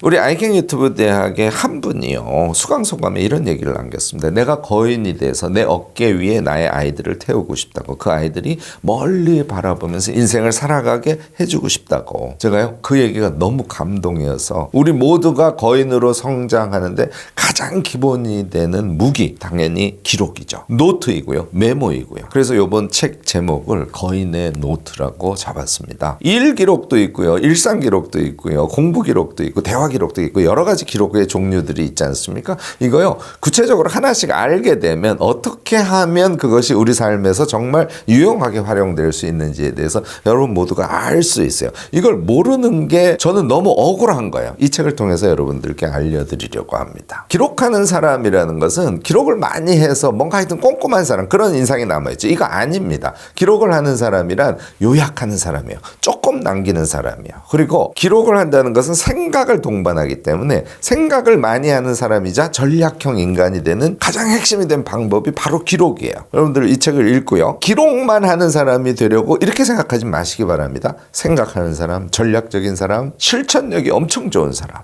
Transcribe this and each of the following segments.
우리 아이킹 유튜브 대학의 한 분이요, 수강소감에 이런 얘기를 남겼습니다. 내가 거인이 돼서 내 어깨 위에 나의 아이들을 태우고 싶다고, 그 아이들이 멀리 바라보면서 인생을 살아가게 해주고 싶다고. 제가요, 그 얘기가 너무 감동이어서, 우리 모두가 거인으로 성장하는데 가장 기본이 되는 무기, 당연히 기록이죠. 노트이고요, 메모이고요. 그래서 이번 책 제목을 거인의 노트라고 잡았습니다. 일 기록도 있고요, 일상 기록도 있고요, 공부 기록도 있고, 대화 기록도 있고, 여러 가지 기록의 종류들이 있지 않습니까? 이거요, 구체적으로 하나씩 알게 되면 어떻게 하면 그것이 우리 삶에서 정말 유용하게 활용될 수 있는지에 대해서 여러분 모두가 알 수 있어요. 이걸 모르는 게 저는 너무 억울한 거예요. 이 책을 통해서 여러분들께 알려드리려고 합니다. 기록하는 사람이라는 것은 기록을 많이 해서 뭔가 하여튼 꼼꼼한 사람, 그런 인상이 남아있죠. 이거 아닙니다. 기록을 하는 사람이란 요약하는 사람이에요. 조금 남기는 사람이에요. 그리고 기록을 한다는 것은 생각을 동반하기 때문에 생각을 많이 하는 사람이자 전략형 인간이 되는 가장 핵심이 된 방법이 바로 기록이에요. 여러분들 이 책을 읽고요, 기록만 하는 사람이 되려고 이렇게 생각하지 마시기 바랍니다. 생각하는 사람, 전략적인 사람, 실천력이 엄청 좋은 사람.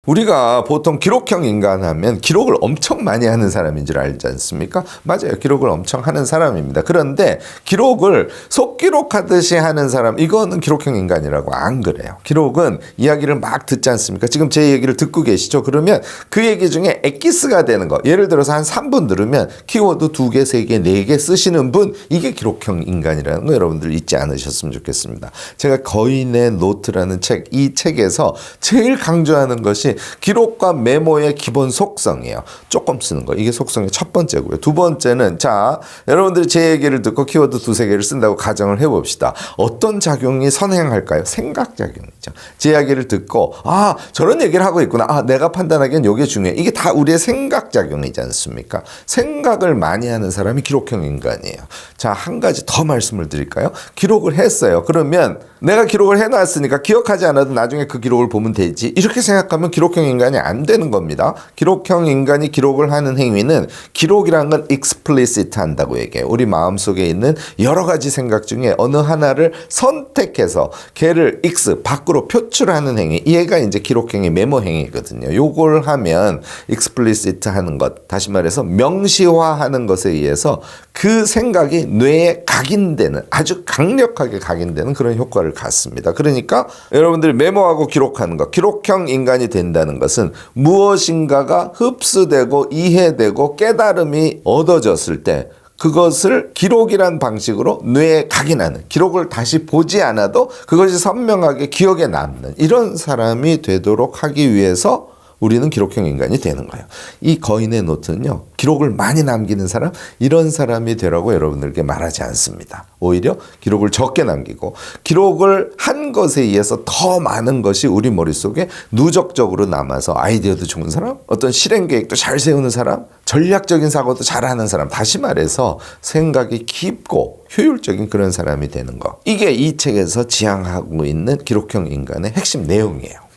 우리가 보통 기록형 인간 하면 기록을 엄청 많이 하는 사람인 줄 알지 않습니까? 맞아요. 기록을 엄청 하는 사람입니다. 그런데 기록을 속기록하듯이 하는 사람, 이거는 기록형 인간이라고 안 그래요. 기록은 이야기를 막 듣지 않습니까? 지금 제 얘기를 듣고 계시죠? 그러면 그 얘기 중에 엑기스가 되는 거, 예를 들어서 한 3분 들으면 키워드 2개, 3개, 4개 쓰시는 분, 이게 기록형 인간이라는 거 여러분들 잊지 않으셨으면 좋겠습니다. 제가 거인의 노트라는 책, 이 책에서 제일 강조하는 것이 기록과 메모의 기본 속성이에요. 조금 쓰는 거, 이게 속성의 첫 번째고요. 두 번째는, 자, 여러분들이 제 얘기를 듣고 키워드 2-3개를 쓴다고 가정을 해봅시다. 어떤 작용이 선행할까요? 생각작용이죠. 제 이야기를 듣고, 아, 저런 얘기를 하고 있구나, 아, 내가 판단하기엔 이게 중요해. 이게 다 우리의 생각작용이지 않습니까? 생각을 많이 하는 사람이 기록형 인간이에요. 자, 한 가지 더 말씀을 드릴까요? 기록을 했어요. 그러면 내가 기록을 해놨으니까 기억하지 않아도 나중에 그 기록을 보면 되지, 이렇게 생각하면 기록형 인간이 안 되는 겁니다. 기록형 인간이 기록을 하는 행위는, 기록이라는 건 explicit 한다고 얘기해요. 우리 마음속에 있는 여러 가지 생각 중에 어느 하나를 선택해서 걔를 X 밖으로 표출하는 행위, 얘가 이제 기록행위, 메모 행위거든요. 요걸 하면 explicit 하는 것, 다시 말해서 명시화하는 것에 의해서 그 생각이 뇌에 각인되는, 아주 강력하게 각인되는 그런 효과를 갖습니다. 그러니까 여러분들이 메모하고 기록하는 것, 기록형 인간이 된다는 것은 무엇인가가 흡수되고 이해되고 깨달음이 얻어졌을 때 그것을 기록이란 방식으로 뇌에 각인하는, 기록을 다시 보지 않아도 그것이 선명하게 기억에 남는, 이런 사람이 되도록 하기 위해서 우리는 기록형 인간이 되는 거예요. 이 거인의 노트는요, 기록을 많이 남기는 사람, 이런 사람이 되라고 여러분들께 말하지 않습니다. 오히려 기록을 적게 남기고, 기록을 한 것에 의해서 더 많은 것이 우리 머릿속에 누적적으로 남아서 아이디어도 좋은 사람, 어떤 실행 계획도 잘 세우는 사람, 전략적인 사고도 잘하는 사람, 다시 말해서 생각이 깊고 효율적인 그런 사람이 되는 거. 이게 이 책에서 지향하고 있는 기록형 인간의 핵심 내용이에요.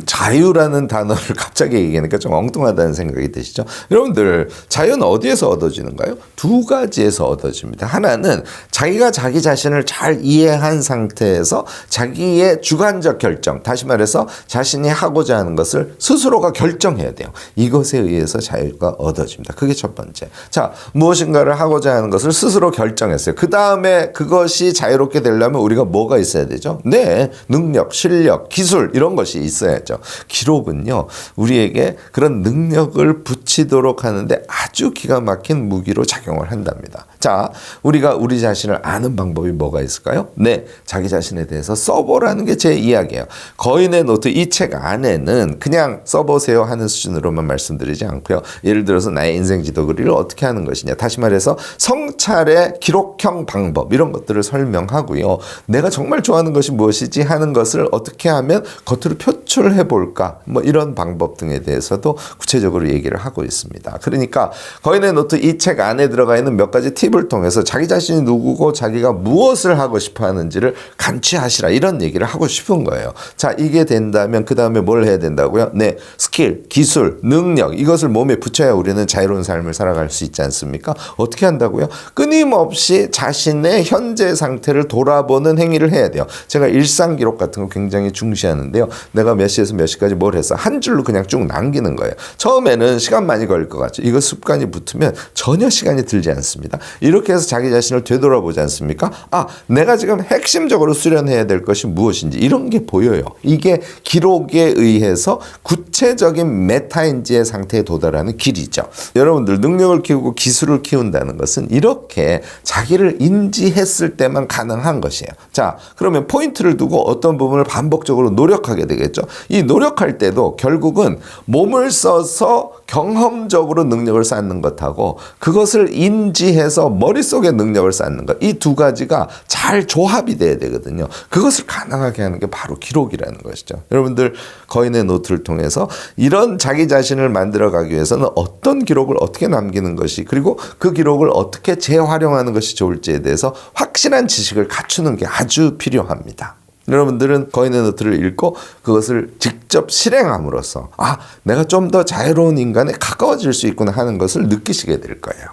자유라는 단어를 갑자기 얘기하니까 좀 엉뚱하다는 생각이 드시죠? 여러분들, 자유는 어디에서 얻어지는가요? 두 가지에서 얻어집니다. 하나는 자기가 자기 자신을 잘 이해한 상태에서 자기의 주관적 결정, 다시 말해서 자신이 하고자 하는 것을 스스로가 결정해야 돼요. 이것에 의해서 자유가 얻어집니다. 그게 첫 번째. 자, 무엇인가를 하고자 하는 것을 스스로 결정했어요. 그 다음에 그것이 자유롭게 되려면 우리가 뭐가 있어야 되죠? 네, 능력, 실력, 기술, 이런 것이 있어야죠. 기록은요, 우리에게 그런 능력을 붙이도록 하는데 아주 기가 막힌 무기로 작용을 한답니다. 자, 우리가 우리 자신을 아는 방법이 뭐가 있을까요? 네, 자기 자신에 대해서 써보라는 게 제 이야기예요. 거인의 노트, 이 책 안에는 그냥 써보세요 하는 수준으로만 말씀드리지 않고요. 예를 들어서 나의 인생 지도 그리를 어떻게 하는 것이냐, 다시 말해서 성찰의 기록형 방법, 이런 것들을 설명하고요. 내가 정말 좋아하는 것이 무엇이지 하는 것을 어떻게 하면 겉으로 표출해 볼까, 뭐 이런 방법 등에 대해서도 구체적으로 얘기를 하고 있습니다. 그러니까 거인의 노트, 이 책 안에 들어가 있는 몇 가지 팁 팁을 통해서 자기 자신이 누구고 자기가 무엇을 하고 싶어 하는지를 간취하시라, 이런 얘기를 하고 싶은 거예요. 자, 이게 된다면 그 다음에 뭘 해야 된다고요? 네, 스킬, 기술, 능력, 이것을 몸에 붙여야 우리는 자유로운 삶을 살아갈 수 있지 않습니까? 어떻게 한다고요? 끊임없이 자신의 현재 상태를 돌아보는 행위를 해야 돼요. 제가 일상 기록 같은 거 굉장히 중시하는데요. 내가 몇 시에서 몇 시까지 뭘 했어? 한 줄로 그냥 쭉 남기는 거예요. 처음에는 시간 많이 걸릴 것 같죠. 이거 습관이 붙으면 전혀 시간이 들지 않습니다. 이렇게 해서 자기 자신을 되돌아보지 않습니까? 아, 내가 지금 핵심적으로 수련해야 될 것이 무엇인지, 이런 게 보여요. 이게 기록에 의해서 구체적인 메타인지의 상태에 도달하는 길이죠. 여러분들, 능력을 키우고 기술을 키운다는 것은 이렇게 자기를 인지했을 때만 가능한 것이에요. 자, 그러면 포인트를 두고 어떤 부분을 반복적으로 노력하게 되겠죠. 이 노력할 때도 결국은 몸을 써서 경험적으로 능력을 쌓는 것하고 그것을 인지해서 머릿속에 능력을 쌓는 것, 이 두 가지가 잘 조합이 돼야 되거든요. 그것을 가능하게 하는 게 바로 기록이라는 것이죠. 여러분들, 거인의 노트를 통해서 이런 자기 자신을 만들어가기 위해서는 어떤 기록을 어떻게 남기는 것이, 그리고 그 기록을 어떻게 재활용하는 것이 좋을지에 대해서 확실한 지식을 갖추는 게 아주 필요합니다. 여러분들은 거인의 노트를 읽고 그것을 직접 실행함으로써 아, 내가 좀 더 자유로운 인간에 가까워질 수 있구나 하는 것을 느끼시게 될 거예요.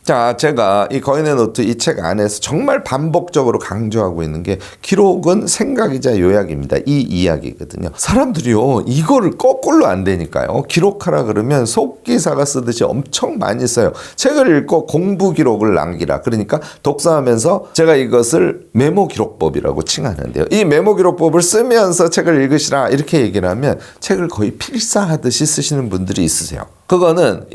자, 제가 이 거인의 노트 이 책 안에서 정말 반복적으로 강조하고 있는 게 기록은 생각이자 요약입니다. 이 이야기거든요. 사람들이요, 이거를 거꾸로 안 되니까요. 기록하라 그러면 속기사가 쓰듯이 엄청 많이 써요. 책을 읽고 공부 기록을 남기라. 그러니까 독서하면서 제가 이것을 메모 기록법이라고 칭하는데요. 이 메모 기록법을 쓰면서 책을 읽으시라, 이렇게 얘기를 하면 책을 거의 필사하듯이 쓰시는 분들이 있으세요. 그거는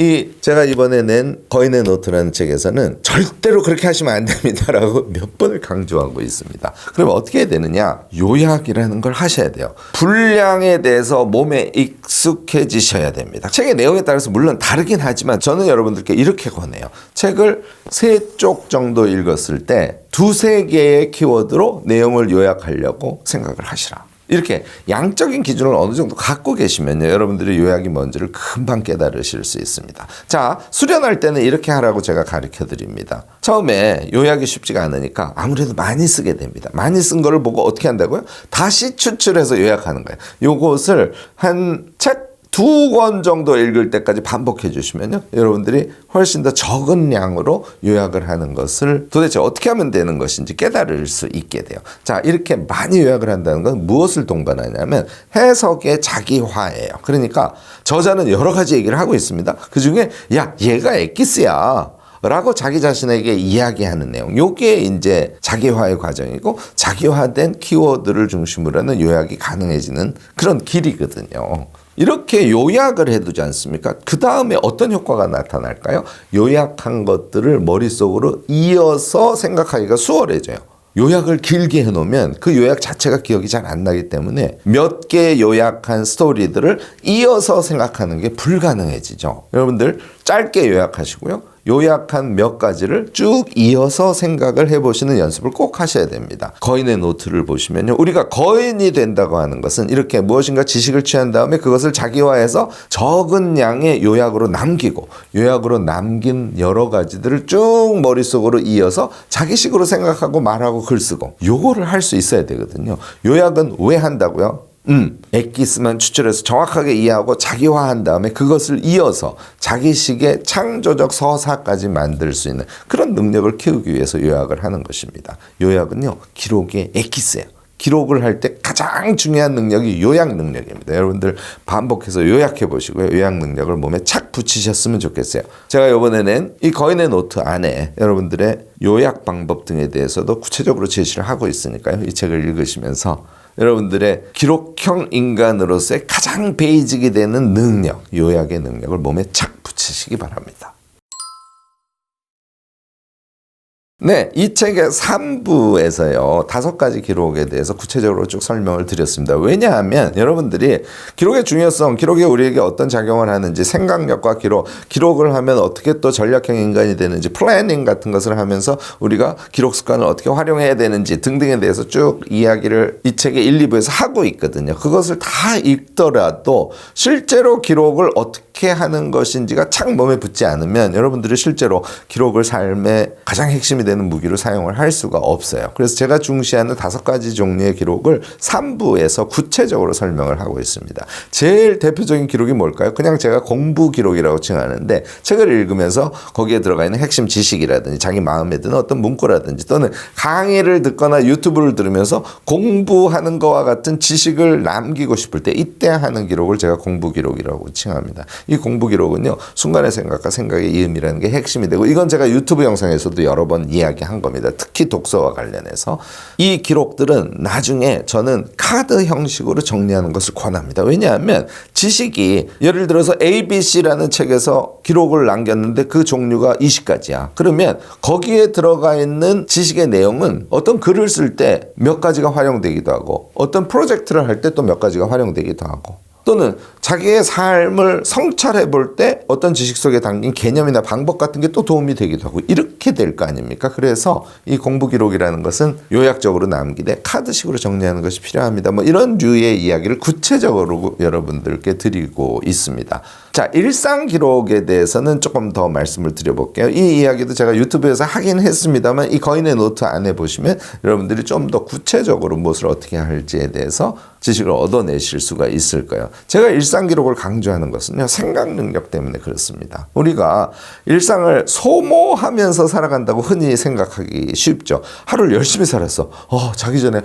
제가 이번에 낸 거인의 노트라는 책에서는 절대로 그렇게 하시면 안 됩니다라고 몇 번을 강조하고 있습니다. 그러면 어떻게 해야 되느냐? 요약이라는 걸 하셔야 돼요. 분량에 대해서 몸에 익숙해지셔야 됩니다. 책의 내용에 따라서 물론 다르긴 하지만 저는 여러분들께 이렇게 권해요. 책을 3쪽 정도 읽었을 때 2-3개의 키워드로 내용을 요약하려고 생각을 하시라. 이렇게 양적인 기준을 어느 정도 갖고 계시면요, 여러분들이 요약이 뭔지를 금방 깨달으실 수 있습니다. 자, 수련할 때는 이렇게 하라고 제가 가르쳐 드립니다. 처음에 요약이 쉽지가 않으니까 아무래도 많이 쓰게 됩니다. 많이 쓴 거를 보고 어떻게 한다고요? 다시 추출해서 요약하는 거예요. 요것을 한 책 2권 정도 읽을 때까지 반복해 주시면요, 여러분들이 훨씬 더 적은 양으로 요약을 하는 것을 도대체 어떻게 하면 되는 것인지 깨달을 수 있게 돼요. 자, 이렇게 많이 요약을 한다는 건 무엇을 동반하냐면 해석의 자기화예요. 그러니까 저자는 여러 가지 얘기를 하고 있습니다. 그 중에 야, 얘가 엑기스야 라고 자기 자신에게 이야기하는 내용, 요게 이제 자기화의 과정이고, 자기화된 키워드를 중심으로 하는 요약이 가능해지는 그런 길이거든요. 이렇게 요약을 해두지 않습니까? 그 다음에 어떤 효과가 나타날까요? 요약한 것들을 머릿속으로 이어서 생각하기가 수월해져요. 요약을 길게 해놓으면 그 요약 자체가 기억이 잘 안 나기 때문에 몇 개 요약한 스토리들을 이어서 생각하는 게 불가능해지죠. 여러분들, 짧게 요약하시고요, 요약한 몇 가지를 쭉 이어서 생각을 해보시는 연습을 꼭 하셔야 됩니다. 거인의 노트를 보시면요, 우리가 거인이 된다고 하는 것은 이렇게 무엇인가 지식을 취한 다음에 그것을 자기화해서 적은 양의 요약으로 남기고, 요약으로 남긴 여러 가지들을 쭉 머릿속으로 이어서 자기식으로 생각하고 말하고 글 쓰고, 요거를 할 수 있어야 되거든요. 요약은 왜 한다고요? 엑기스만 추출해서 정확하게 이해하고 자기화한 다음에 그것을 이어서 자기식의 창조적 서사까지 만들 수 있는 그런 능력을 키우기 위해서 요약을 하는 것입니다. 요약은요, 기록의 엑기스예요. 기록을 할 때 가장 중요한 능력이 요약 능력입니다. 여러분들 반복해서 요약해 보시고요, 요약 능력을 몸에 착 붙이셨으면 좋겠어요. 제가 이번에 낸 이 거인의 노트 안에 여러분들의 요약 방법 등에 대해서도 구체적으로 제시를 하고 있으니까요, 이 책을 읽으시면서 여러분들의 기록형 인간으로서의 가장 베이직이 되는 능력, 요약의 능력을 몸에 착 붙이시기 바랍니다. 네, 이 책의 3부에서요, 5가지 기록에 대해서 구체적으로 쭉 설명을 드렸습니다. 왜냐하면 여러분들이 기록의 중요성, 기록이 우리에게 어떤 작용을 하는지, 생각력과 기록을 하면 어떻게 또 전략형 인간이 되는지, 플래닝 같은 것을 하면서 우리가 기록 습관을 어떻게 활용해야 되는지 등등에 대해서 쭉 이야기를 이 책의 1, 2부에서 하고 있거든요. 그것을 다 읽더라도 실제로 기록을 어떻게 하는 것인지가 착 몸에 붙지 않으면 여러분들이 실제로 기록을 삶의 가장 핵심이 되는 무기로 사용을 할 수가 없어요. 그래서 제가 중시하는 5가지 종류의 기록을 3부에서 구체적으로 설명을 하고 있습니다. 제일 대표적인 기록이 뭘까요? 그냥 제가 공부 기록이라고 칭하는데, 책을 읽으면서 거기에 들어가 있는 핵심 지식이라든지 자기 마음에 드는 어떤 문구라든지 또는 강의를 듣거나 유튜브를 들으면서 공부하는 것과 같은 지식을 남기고 싶을 때 이때 하는 기록을 제가 공부 기록이라고 칭합니다. 이 공부 기록은요, 순간의 생각과 생각의 이음이라는 게 핵심이 되고, 이건 제가 유튜브 영상에서도 여러 번 이야기한 겁니다. 특히 독서와 관련해서. 이 기록들은 나중에 저는 카드 형식으로 정리하는 것을 권합니다. 왜냐하면 지식이, 예를 들어서 ABC라는 책에서 기록을 남겼는데 그 종류가 20가지야. 그러면 거기에 들어가 있는 지식의 내용은 어떤 글을 쓸 때 몇 가지가 활용되기도 하고, 어떤 프로젝트를 할 때 또 몇 가지가 활용되기도 하고, 또는 자기의 삶을 성찰해 볼 때 어떤 지식 속에 담긴 개념이나 방법 같은 게 또 도움이 되기도 하고, 이렇게 될 거 아닙니까? 그래서 이 공부 기록이라는 것은 요약적으로 남기되 카드식으로 정리하는 것이 필요합니다. 뭐 이런 류의 이야기를 구체적으로 여러분들께 드리고 있습니다. 자, 일상 기록에 대해서는 조금 더 말씀을 드려볼게요. 이 이야기도 제가 유튜브에서 하긴 했습니다만, 이 거인의 노트 안에 보시면 여러분들이 좀 더 구체적으로 무엇을 어떻게 할지에 대해서 지식을 얻어내실 수가 있을 거예요. 제가 일상 기록을 강조하는 것은요, 생각 능력 때문에 그렇습니다. 우리가 일상을 소모하면서 살아간다고 흔히 생각하기 쉽죠. 하루를 열심히 살았어. 자기 전에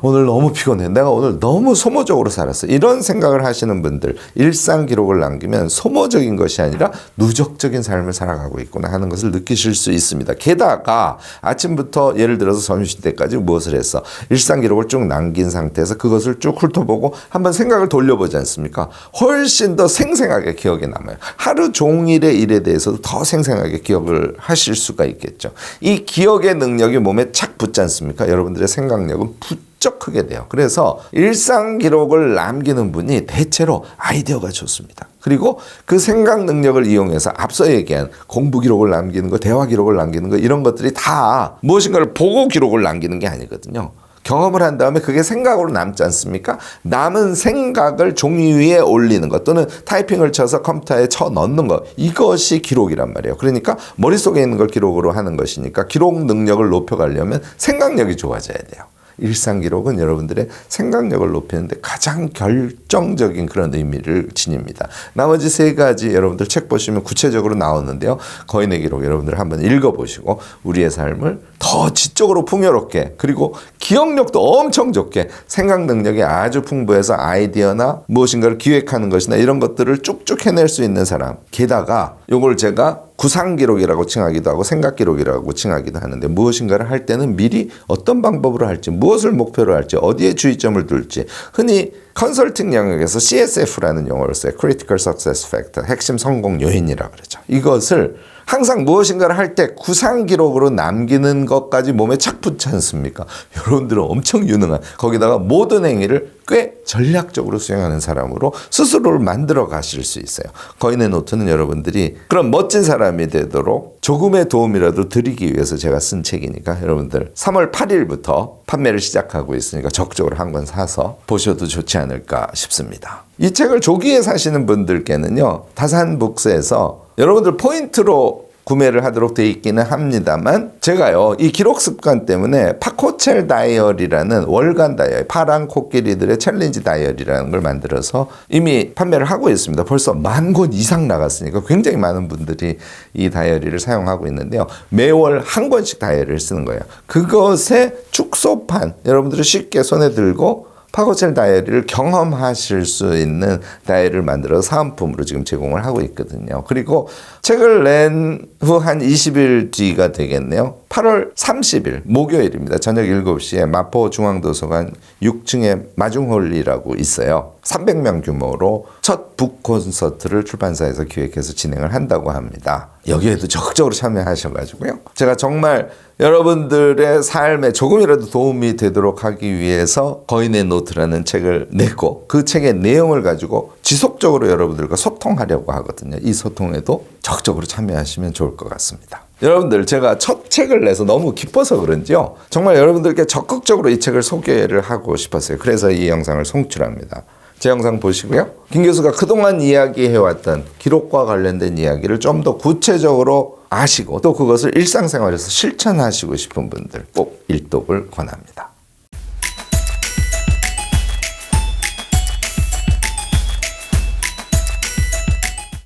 오늘 너무 피곤해. 내가 오늘 너무 소모적으로 살았어. 이런 생각을 하시는 분들, 일상 기록을 남기면 소모적인 것이 아니라 누적적인 삶을 살아가고 있구나 하는 것을 느끼실 수 있습니다. 게다가 아침부터 예를 들어서 점심 때까지 무엇을 했어? 일상 기록을 쭉 남긴 상태에서 그것을 쭉 훑어보고 한번 생각을 돌려보지 않습니까? 훨씬 더 생생하게 기억에 남아요. 하루 종일의 일에 대해서도 더 생생하게 기억을 하실 수가 있겠죠. 이 기억의 능력이 몸에 착 붙지 않습니까? 여러분들의 생각력은 부쩍 크게 돼요. 그래서 일상 기록을 남기는 분이 대체로 아이디어가 좋습니다. 그리고 그 생각 능력을 이용해서 앞서 얘기한 공부 기록을 남기는 거, 대화 기록을 남기는 거, 이런 것들이 다 무엇인가를 보고 기록을 남기는 게 아니거든요. 경험을 한 다음에 그게 생각으로 남지 않습니까? 남은 생각을 종이 위에 올리는 것, 또는 타이핑을 쳐서 컴퓨터에 쳐 넣는 것, 이것이 기록이란 말이에요. 그러니까 머릿속에 있는 걸 기록으로 하는 것이니까 기록 능력을 높여가려면 생각력이 좋아져야 돼요. 일상 기록은 여러분들의 생각력을 높이는데 가장 결정적인 그런 의미를 지닙니다. 나머지 3가지 여러분들 책 보시면 구체적으로 나오는데요. 거인의 기록 여러분들 한번 읽어보시고 우리의 삶을 더 지적으로 풍요롭게, 그리고 기억력도 엄청 좋게, 생각 능력이 아주 풍부해서 아이디어나 무엇인가를 기획하는 것이나 이런 것들을 쭉쭉 해낼 수 있는 사람, 게다가 요걸 제가 구상기록이라고 칭하기도 하고 생각기록이라고 칭하기도 하는데, 무엇인가를 할 때는 미리 어떤 방법으로 할지, 무엇을 목표로 할지, 어디에 주의점을 둘지, 흔히 컨설팅 영역에서 CSF라는 용어를 써요. Critical Success Factor, 핵심 성공 요인이라고 그러죠. 이것을 항상 무엇인가를 할 때 구상기록으로 남기는 것까지 몸에 착 붙지 않습니까? 여러분들은 엄청 유능한, 거기다가 모든 행위를 꽤 전략적으로 수행하는 사람으로 스스로를 만들어 가실 수 있어요. 거인의 노트는 여러분들이 그런 멋진 사람이 되도록 조금의 도움이라도 드리기 위해서 제가 쓴 책이니까, 여러분들 3월 8일부터 판매를 시작하고 있으니까 적극적으로 한 권 사서 보셔도 좋지 않을까 싶습니다. 이 책을 조기에 사시는 분들께는요, 다산북스에서 여러분들 포인트로 구매를 하도록 되어 있기는 합니다만, 제가요 이 기록 습관 때문에 파코첼 다이어리라는 월간 다이어리, 파란 코끼리들의 챌린지 다이어리라는 걸 만들어서 이미 판매를 하고 있습니다. 벌써 10,000권 이상 나갔으니까 굉장히 많은 분들이 이 다이어리를 사용하고 있는데요. 매월 한 권씩 다이어리를 쓰는 거예요. 그것의 축소판, 여러분들이 쉽게 손에 들고 파코첼 다이어리를 경험하실 수 있는 다이어리를 만들어서 사은품으로 지금 제공을 하고 있거든요. 그리고 책을 낸 후 한 20일 뒤가 되겠네요. 8월 30일 목요일입니다. 저녁 7시에 마포중앙도서관 6층에 마중홀이라고 있어요. 300명 규모로 첫 북 콘서트를 출판사에서 기획해서 진행을 한다고 합니다. 여기에도 적극적으로 참여하셔가지고요. 제가 정말 여러분들의 삶에 조금이라도 도움이 되도록 하기 위해서 거인의 노트라는 책을 냈고 그 책의 내용을 가지고 지속적으로 여러분들과 소통하려고 하거든요. 이 소통에도 적극적으로 참여하시면 좋을 것 같습니다. 여러분들 제가 첫 책을 내서 너무 기뻐서 그런지요. 정말 여러분들께 적극적으로 이 책을 소개를 하고 싶었어요. 그래서 이 영상을 송출합니다. 제 영상 보시고요. 김 교수가 그동안 이야기해왔던 기록과 관련된 이야기를 좀 더 구체적으로 아시고 또 그것을 일상생활에서 실천하시고 싶은 분들 꼭 일독을 권합니다.